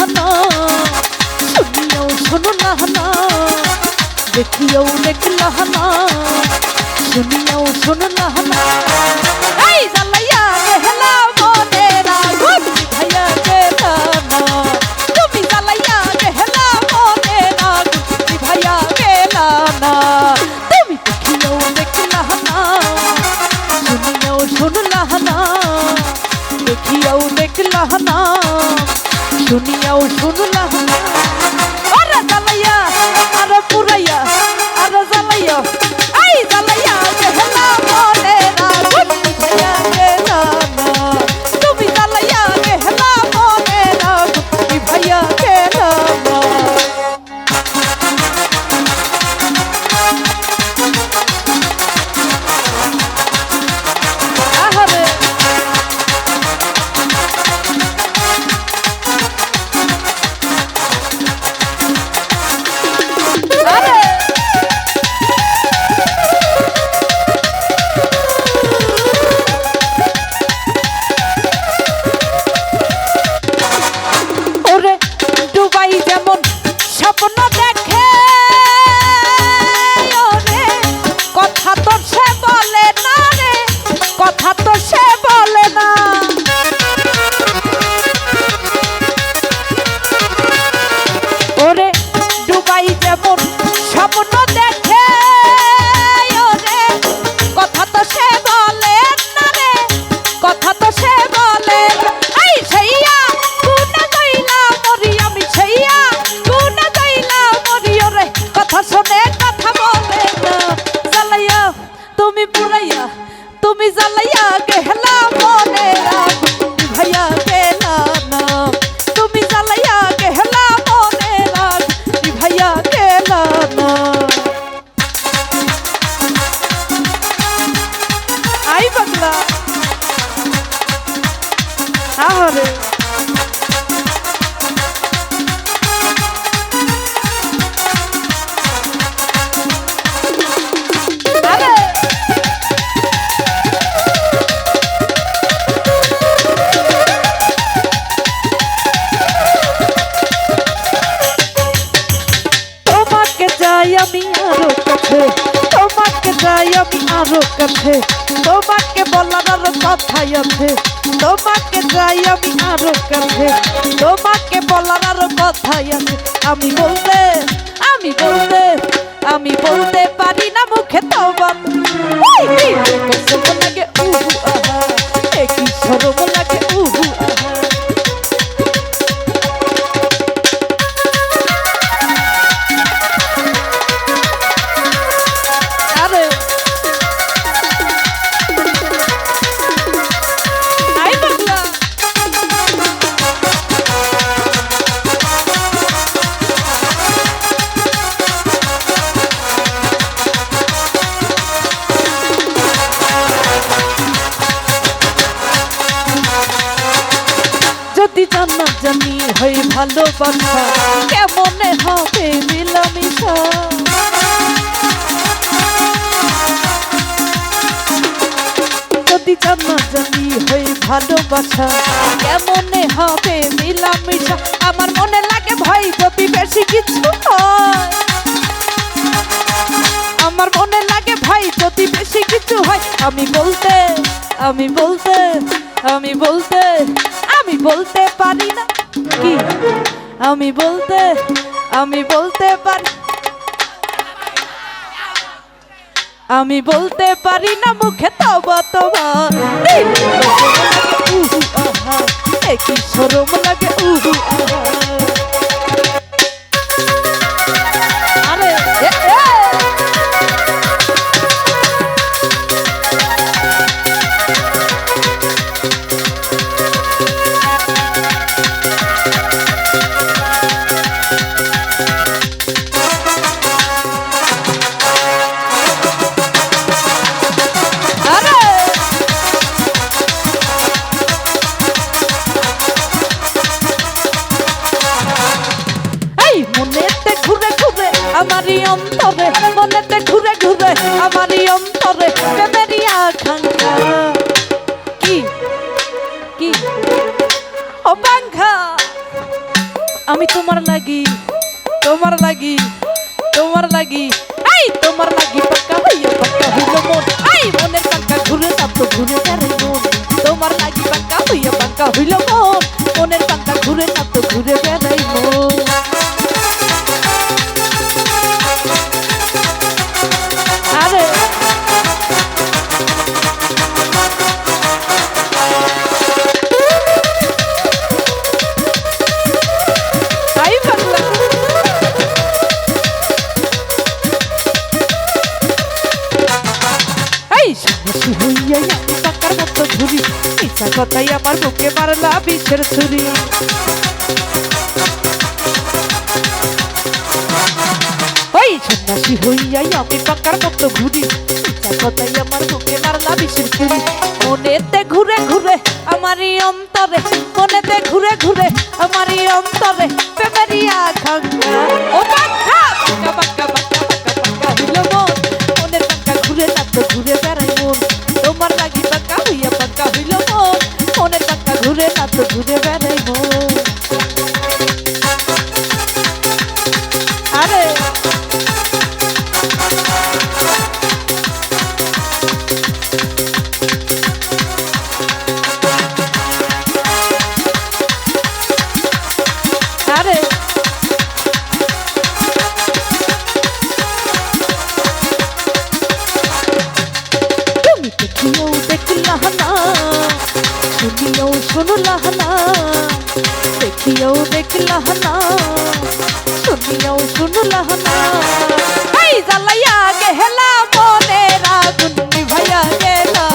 লাহানা শুনিয়াও শোনো লাহানা দেখিয়াও দেখ লাহানা শুনিয়াও শোনো লাহানা এই জ্বালাইয়া গেলা মনে রাগুন ভাইয়া গেলা না তুমি জ্বালাইয়া গেলা মনে রাগুন ভাইয়া গেলা না তুমি দেখিয়াও দেখ লাহানা শুনিয়াও শোনো লাহানা দেখিয়াও দেখ লাহানা শুনিয়াও শোনো লাহানা আরে জ্বালাইয়া আরে পুরাইয়া আরে জ্বালাইয়া এই জ্বালাইয়া গেলা মনে রাগুন ভাইয়া গেলা না তুমি জ্বালাইয়া গেলা মনে রাগুন ভাইয়া গেলা না আহারে দুবাই যেমন স্বপ্ন দেখে ওরে কথা তো সে বলে না রে কথা তো সে বলে না ওরে দুবাই যেমন স্বপ্ন দেখে ওরে কথা তো সে বলে না রে কথা তো সে বলে না এই সেইয়া কথা শোনে কথা বলে না জ্বালাইয়া তুমি পুরাইয়া তুমি জ্বালাইয়া গেলা মনে রাগুন ভাইয়া গেলা না তুমি জ্বালাইয়া গেলা মনে রাগুন ভাইয়া গেলা না আই পাগলা আহারে আমি আরো কাছে তোমাকে যাই আমি আরো কাছে তোমাকে বলার আরো কথাই আছে তোমাকে যাই আমি আরো কাছে তোমাকে বলার আরো কথাই আছে আমি বলতে আমি বলতে আমি বলতে পারি না মুখে তোমার কসম লাগে উহু আহা কি শরম লাগে উহু আহা যদি জানা জানি হই ভালোবাসা কেমনে হবে মিলামিশা যদি জানা জানি হই ভালোবাসা কেমনে হবে মিলামিশা আমার মনে লাগে ভয় যদি বেশি কিছু হয় আমার মনে লাগে ভাই যদি বেশি কিছু হয় আমি বলতে আমি বলতে আমি বলতে আমি বলতে পারি না কি আমি বলতে পারি আমি বলতে পারি না মুখে তবা তবা উহু আহা কি শরম লাগে উহু আহা আরে আমারি অন্তরে মনেতে ঘুরে ঘুরে আমারি অন্তরে প্রেমেরই আকাঙ্ক্ষা কি কি ও পাঙ্খা আমি তোমার লাগি তোমার লাগি তোমার লাগি এই তোমার লাগি পাক্কা হইয়া পাক্কা হইল মন এই মনের পাক্কা ঘুরে না তো ঘুরে বেড়াই মন তোমার লাগি পাক্কা হইয়া পাক্কা হইল মন মনের পাক্কা ঘুরে না তো ঘুরে বেড়াই মন আরে সাহসী হইয়াই আমি পাকার মতো ঘুরি ইচ্ছা কথাই আমার বুকে মারলা বিষের ছুরি ওই সন্ন্যাসী হইয়াই আমি পাকার মতো ঘুরি ইচ্ছা কথাই আমার বুকে মারলা বিষের ছুরি মনেতে ঘুরে ঘুরে আমারই অন্তরে মনেতে ঘুরে ঘুরে আমারই অন্তরে প্রেমেরিয়া খাঙ্গা ও পাক্কা পাক্কা পাক্কা পাক্কা পাক্কা পাক্কা হইল মন মনের পাক্কা ঘুরে না তো ঘুরে বেড়াই মন তোমার লাগি পাক্কা হইয়া পাক্কা হইল মন মনের পাক্কা ঘুরে না তো ঘুরে বেড়াই মন আরে আরে তুমি দেখিও দেখলা না শুনিও শুনলা না দেখিও দেখলা না শুনিও শুনলা না এই জ্বালাইয়া গেলা মনের আগুন নিভাইয়া গেলা